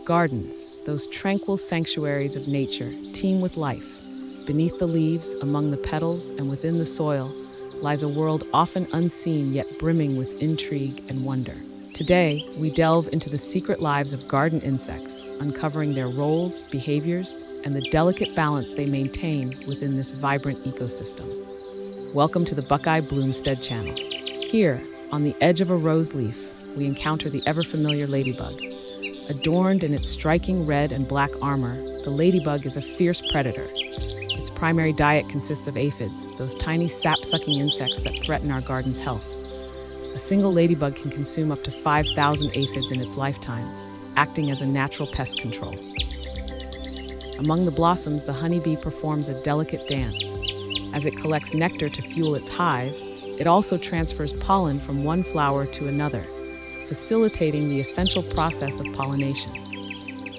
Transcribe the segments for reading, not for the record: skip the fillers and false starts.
Gardens, those tranquil sanctuaries of nature, teem with life. Beneath the leaves, among the petals, and within the soil, lies a world often unseen yet brimming with intrigue and wonder. Today, we delve into the secret lives of garden insects, uncovering their roles, behaviors, and the delicate balance they maintain within this vibrant ecosystem. Welcome to the Buckeye Bloomstead channel. Here, on the edge of a rose leaf, we encounter the ever-familiar ladybug. Adorned in its striking red and black armor, the ladybug is a fierce predator. Its primary diet consists of aphids, those tiny sap-sucking insects that threaten our garden's health. A single ladybug can consume up to 5,000 aphids in its lifetime, acting as a natural pest control. Among the blossoms, the honeybee performs a delicate dance. As it collects nectar to fuel its hive, it also transfers pollen from one flower to another, facilitating the essential process of pollination.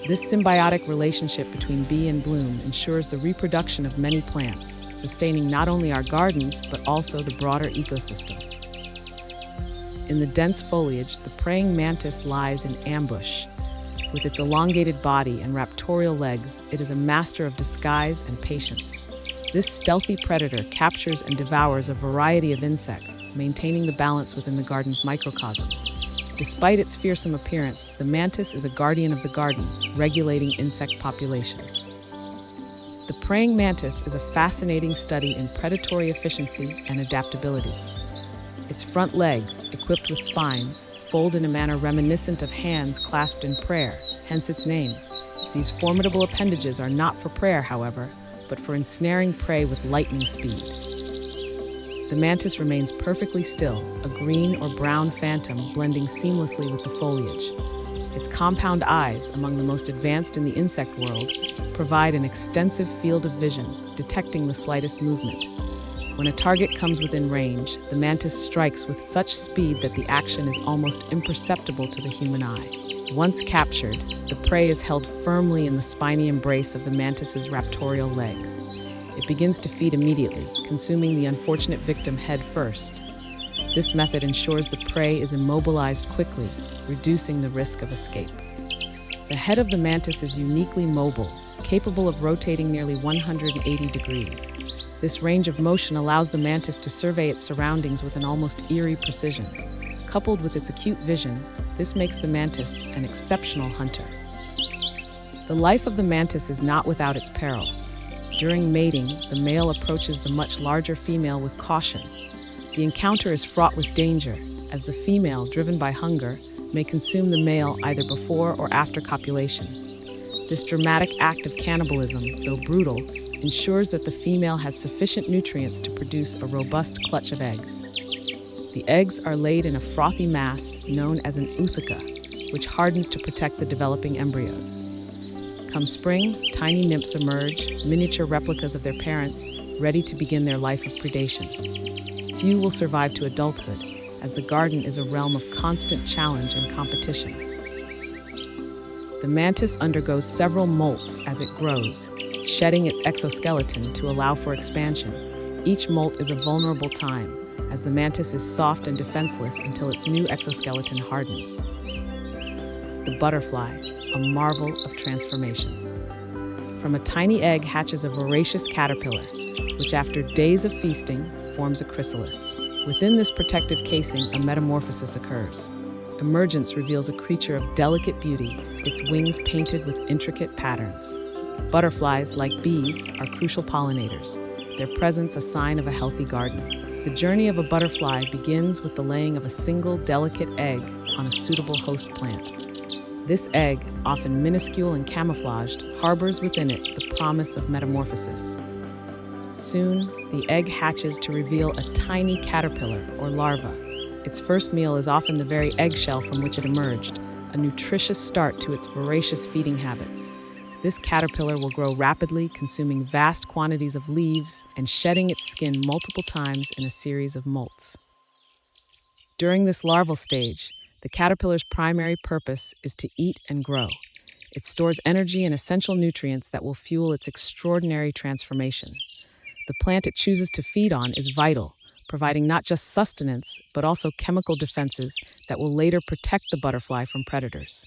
This symbiotic relationship between bee and bloom ensures the reproduction of many plants, sustaining not only our gardens, but also the broader ecosystem. In the dense foliage, the praying mantis lies in ambush. With its elongated body and raptorial legs, it is a master of disguise and patience. This stealthy predator captures and devours a variety of insects, maintaining the balance within the garden's microcosm. Despite its fearsome appearance, the mantis is a guardian of the garden, regulating insect populations. The praying mantis is a fascinating study in predatory efficiency and adaptability. Its front legs, equipped with spines, fold in a manner reminiscent of hands clasped in prayer, hence its name. These formidable appendages are not for prayer, however, but for ensnaring prey with lightning speed. The mantis remains perfectly still, a green or brown phantom blending seamlessly with the foliage. Its compound eyes, among the most advanced in the insect world, provide an extensive field of vision, detecting the slightest movement. When a target comes within range, the mantis strikes with such speed that the action is almost imperceptible to the human eye. Once captured, the prey is held firmly in the spiny embrace of the mantis's raptorial legs. It begins to feed immediately, consuming the unfortunate victim head first. This method ensures the prey is immobilized quickly, reducing the risk of escape. The head of the mantis is uniquely mobile, capable of rotating nearly 180 degrees. This range of motion allows the mantis to survey its surroundings with an almost eerie precision. Coupled with its acute vision, this makes the mantis an exceptional hunter. The life of the mantis is not without its peril. During mating, the male approaches the much larger female with caution. The encounter is fraught with danger, as the female, driven by hunger, may consume the male either before or after copulation. This dramatic act of cannibalism, though brutal, ensures that the female has sufficient nutrients to produce a robust clutch of eggs. The eggs are laid in a frothy mass known as an ootheca, which hardens to protect the developing embryos. Come spring, tiny nymphs emerge, miniature replicas of their parents, ready to begin their life of predation. Few will survive to adulthood, as the garden is a realm of constant challenge and competition. The mantis undergoes several molts as it grows, shedding its exoskeleton to allow for expansion. Each molt is a vulnerable time, as the mantis is soft and defenseless until its new exoskeleton hardens. The butterfly, a marvel of transformation. From a tiny egg hatches a voracious caterpillar, which after days of feasting forms a chrysalis. Within this protective casing, a metamorphosis occurs. Emergence reveals a creature of delicate beauty, its wings painted with intricate patterns. Butterflies, like bees, are crucial pollinators, their presence a sign of a healthy garden. The journey of a butterfly begins with the laying of a single delicate egg on a suitable host plant. This egg, often minuscule and camouflaged, harbors within it the promise of metamorphosis. Soon, the egg hatches to reveal a tiny caterpillar or larva. Its first meal is often the very eggshell from which it emerged, a nutritious start to its voracious feeding habits. This caterpillar will grow rapidly, consuming vast quantities of leaves and shedding its skin multiple times in a series of molts. During this larval stage, the caterpillar's primary purpose is to eat and grow. It stores energy and essential nutrients that will fuel its extraordinary transformation. The plant it chooses to feed on is vital, providing not just sustenance, but also chemical defenses that will later protect the butterfly from predators.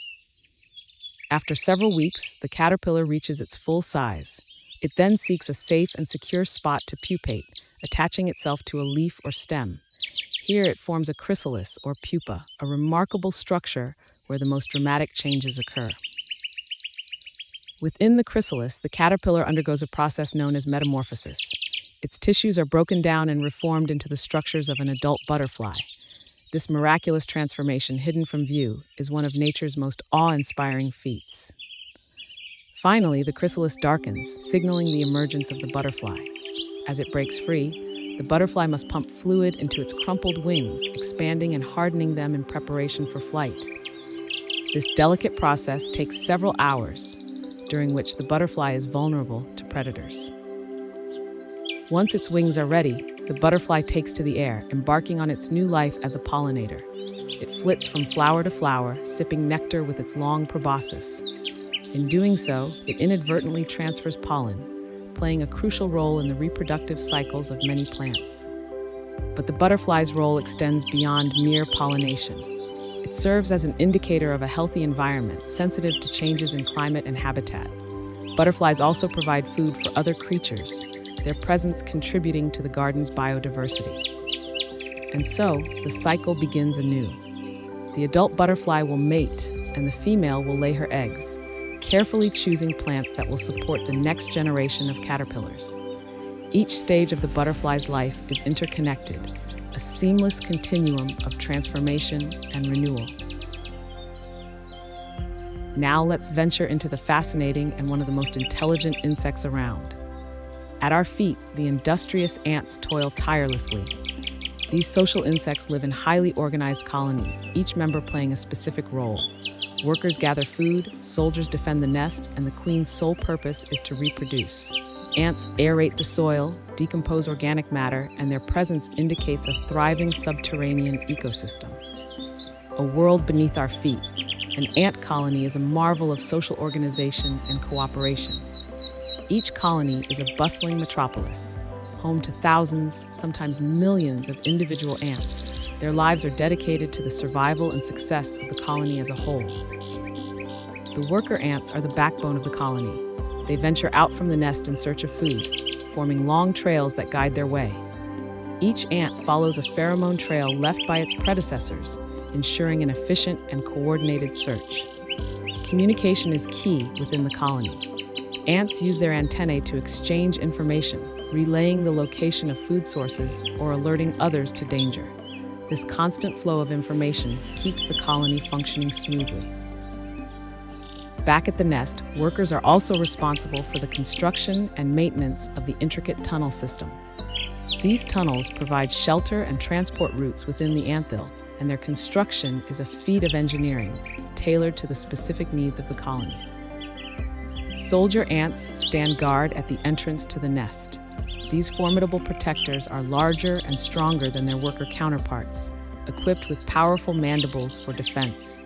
After several weeks, the caterpillar reaches its full size. It then seeks a safe and secure spot to pupate, attaching itself to a leaf or stem. Here it forms a chrysalis or pupa, a remarkable structure where the most dramatic changes occur. Within the chrysalis, the caterpillar undergoes a process known as metamorphosis. Its tissues are broken down and reformed into the structures of an adult butterfly. This miraculous transformation, hidden from view, is one of nature's most awe-inspiring feats. Finally, the chrysalis darkens, signaling the emergence of the butterfly. As it breaks free, the butterfly must pump fluid into its crumpled wings, expanding and hardening them in preparation for flight. This delicate process takes several hours, during which the butterfly is vulnerable to predators. Once its wings are ready, the butterfly takes to the air, embarking on its new life as a pollinator. It flits from flower to flower, sipping nectar with its long proboscis. In doing so, it inadvertently transfers pollen, playing a crucial role in the reproductive cycles of many plants. But the butterfly's role extends beyond mere pollination. It serves as an indicator of a healthy environment, sensitive to changes in climate and habitat. Butterflies also provide food for other creatures, their presence contributing to the garden's biodiversity. And so, the cycle begins anew. The adult butterfly will mate, and the female will lay her eggs, carefully choosing plants that will support the next generation of caterpillars. Each stage of the butterfly's life is interconnected, a seamless continuum of transformation and renewal. Now let's venture into the fascinating and one of the most intelligent insects around. At our feet, the industrious ants toil tirelessly. These social insects live in highly organized colonies, each member playing a specific role. Workers gather food, soldiers defend the nest, and the queen's sole purpose is to reproduce. Ants aerate the soil, decompose organic matter, and their presence indicates a thriving subterranean ecosystem. A world beneath our feet, an ant colony is a marvel of social organization and cooperation. Each colony is a bustling metropolis, home to thousands, sometimes millions of individual ants. Their lives are dedicated to the survival and success of the colony as a whole. The worker ants are the backbone of the colony. They venture out from the nest in search of food, forming long trails that guide their way. Each ant follows a pheromone trail left by its predecessors, ensuring an efficient and coordinated search. Communication is key within the colony. Ants use their antennae to exchange information, relaying the location of food sources or alerting others to danger. This constant flow of information keeps the colony functioning smoothly. Back at the nest, workers are also responsible for the construction and maintenance of the intricate tunnel system. These tunnels provide shelter and transport routes within the anthill, and their construction is a feat of engineering, tailored to the specific needs of the colony. Soldier ants stand guard at the entrance to the nest. These formidable protectors are larger and stronger than their worker counterparts, equipped with powerful mandibles for defense.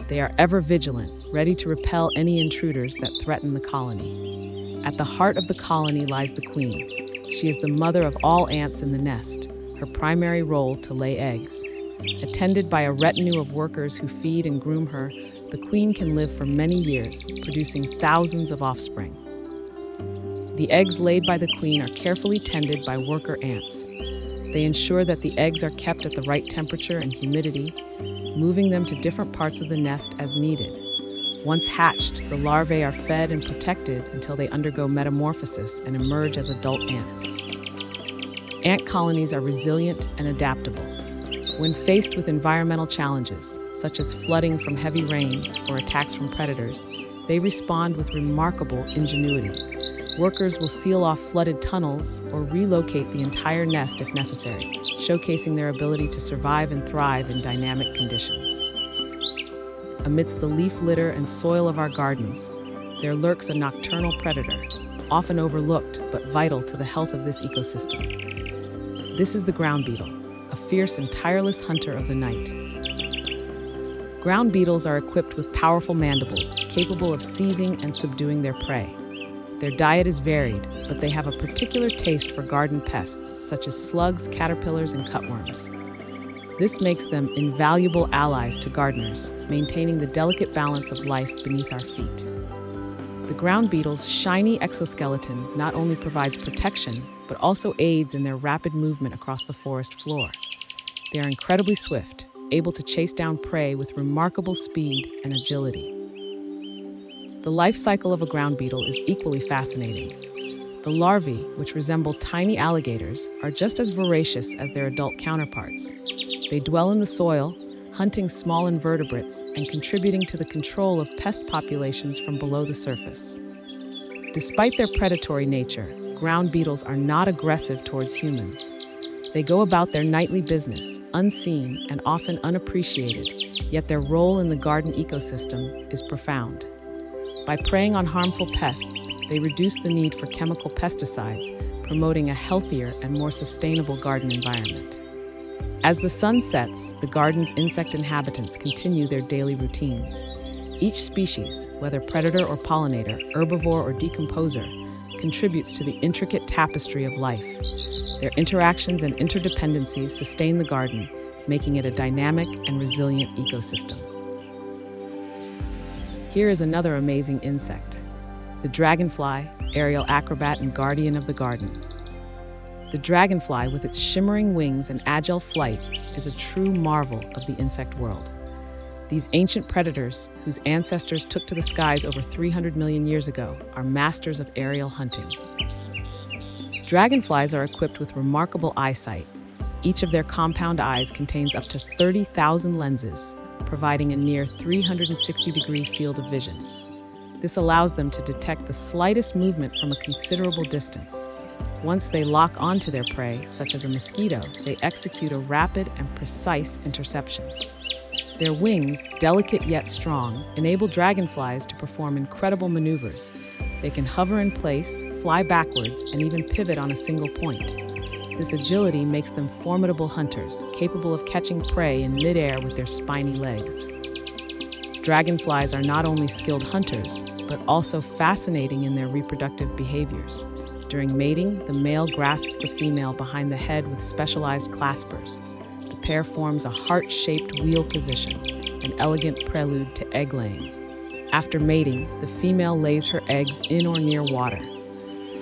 They are ever vigilant, ready to repel any intruders that threaten the colony. At the heart of the colony lies the queen. She is the mother of all ants in the nest, her primary role to lay eggs. Attended by a retinue of workers who feed and groom her, the queen can live for many years, producing thousands of offspring. The eggs laid by the queen are carefully tended by worker ants. They ensure that the eggs are kept at the right temperature and humidity, moving them to different parts of the nest as needed. Once hatched, the larvae are fed and protected until they undergo metamorphosis and emerge as adult ants. Ant colonies are resilient and adaptable. When faced with environmental challenges, such as flooding from heavy rains or attacks from predators, they respond with remarkable ingenuity. Workers will seal off flooded tunnels or relocate the entire nest if necessary, showcasing their ability to survive and thrive in dynamic conditions. Amidst the leaf litter and soil of our gardens, there lurks a nocturnal predator, often overlooked but vital to the health of this ecosystem. This is the ground beetle, a fierce and tireless hunter of the night. Ground beetles are equipped with powerful mandibles, capable of seizing and subduing their prey. Their diet is varied, but they have a particular taste for garden pests, such as slugs, caterpillars, and cutworms. This makes them invaluable allies to gardeners, maintaining the delicate balance of life beneath our feet. The ground beetle's shiny exoskeleton not only provides protection, but also aids in their rapid movement across the forest floor. They are incredibly swift, able to chase down prey with remarkable speed and agility. The life cycle of a ground beetle is equally fascinating. The larvae, which resemble tiny alligators, are just as voracious as their adult counterparts. They dwell in the soil, hunting small invertebrates and contributing to the control of pest populations from below the surface. Despite their predatory nature, ground beetles are not aggressive towards humans. They go about their nightly business, unseen and often unappreciated, yet their role in the garden ecosystem is profound. By preying on harmful pests, they reduce the need for chemical pesticides, promoting a healthier and more sustainable garden environment. As the sun sets, the garden's insect inhabitants continue their daily routines. Each species, whether predator or pollinator, herbivore or decomposer, contributes to the intricate tapestry of life. Their interactions and interdependencies sustain the garden, making it a dynamic and resilient ecosystem. Here is another amazing insect, the dragonfly, aerial acrobat and guardian of the garden. The dragonfly, with its shimmering wings and agile flight, is a true marvel of the insect world. These ancient predators, whose ancestors took to the skies over 300 million years ago, are masters of aerial hunting. Dragonflies are equipped with remarkable eyesight. Each of their compound eyes contains up to 30,000 lenses, providing a near 360-degree field of vision. This allows them to detect the slightest movement from a considerable distance. Once they lock onto their prey, such as a mosquito, they execute a rapid and precise interception. Their wings, delicate yet strong, enable dragonflies to perform incredible maneuvers. They can hover in place, fly backwards, and even pivot on a single point. This agility makes them formidable hunters, capable of catching prey in midair with their spiny legs. Dragonflies are not only skilled hunters, but also fascinating in their reproductive behaviors. During mating, the male grasps the female behind the head with specialized claspers. The pair forms a heart-shaped wheel position, an elegant prelude to egg laying. After mating, the female lays her eggs in or near water.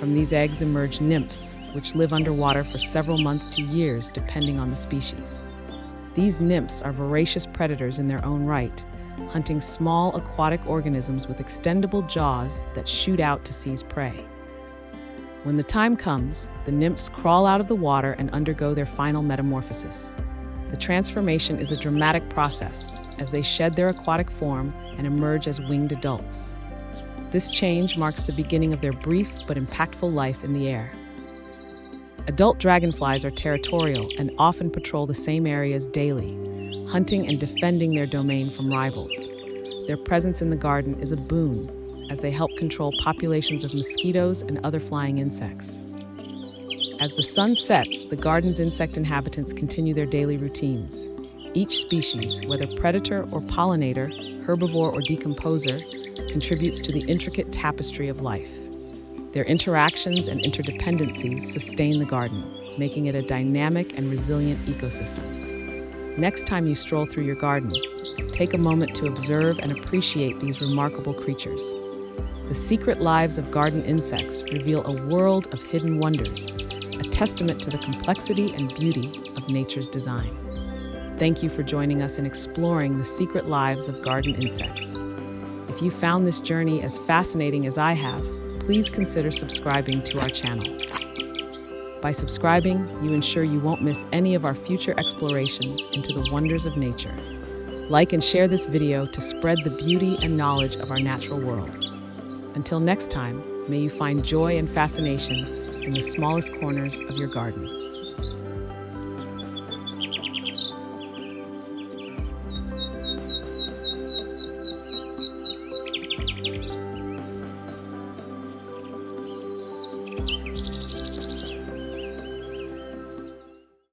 From these eggs emerge nymphs, which live underwater for several months to years, depending on the species. These nymphs are voracious predators in their own right, hunting small aquatic organisms with extendable jaws that shoot out to seize prey. When the time comes, the nymphs crawl out of the water and undergo their final metamorphosis. The transformation is a dramatic process, as they shed their aquatic form and emerge as winged adults. This change marks the beginning of their brief but impactful life in the air. Adult dragonflies are territorial and often patrol the same areas daily, hunting and defending their domain from rivals. Their presence in the garden is a boon, as they help control populations of mosquitoes and other flying insects. As the sun sets, the garden's insect inhabitants continue their daily routines. Each species, whether predator or pollinator, herbivore or decomposer, contributes to the intricate tapestry of life. Their interactions and interdependencies sustain the garden, making it a dynamic and resilient ecosystem. Next time you stroll through your garden, take a moment to observe and appreciate these remarkable creatures. The secret lives of garden insects reveal a world of hidden wonders, a testament to the complexity and beauty of nature's design. Thank you for joining us in exploring the secret lives of garden insects. If you found this journey as fascinating as I have, please consider subscribing to our channel. By subscribing, you ensure you won't miss any of our future explorations into the wonders of nature. Like and share this video to spread the beauty and knowledge of our natural world. Until next time, may you find joy and fascination in the smallest corners of your garden.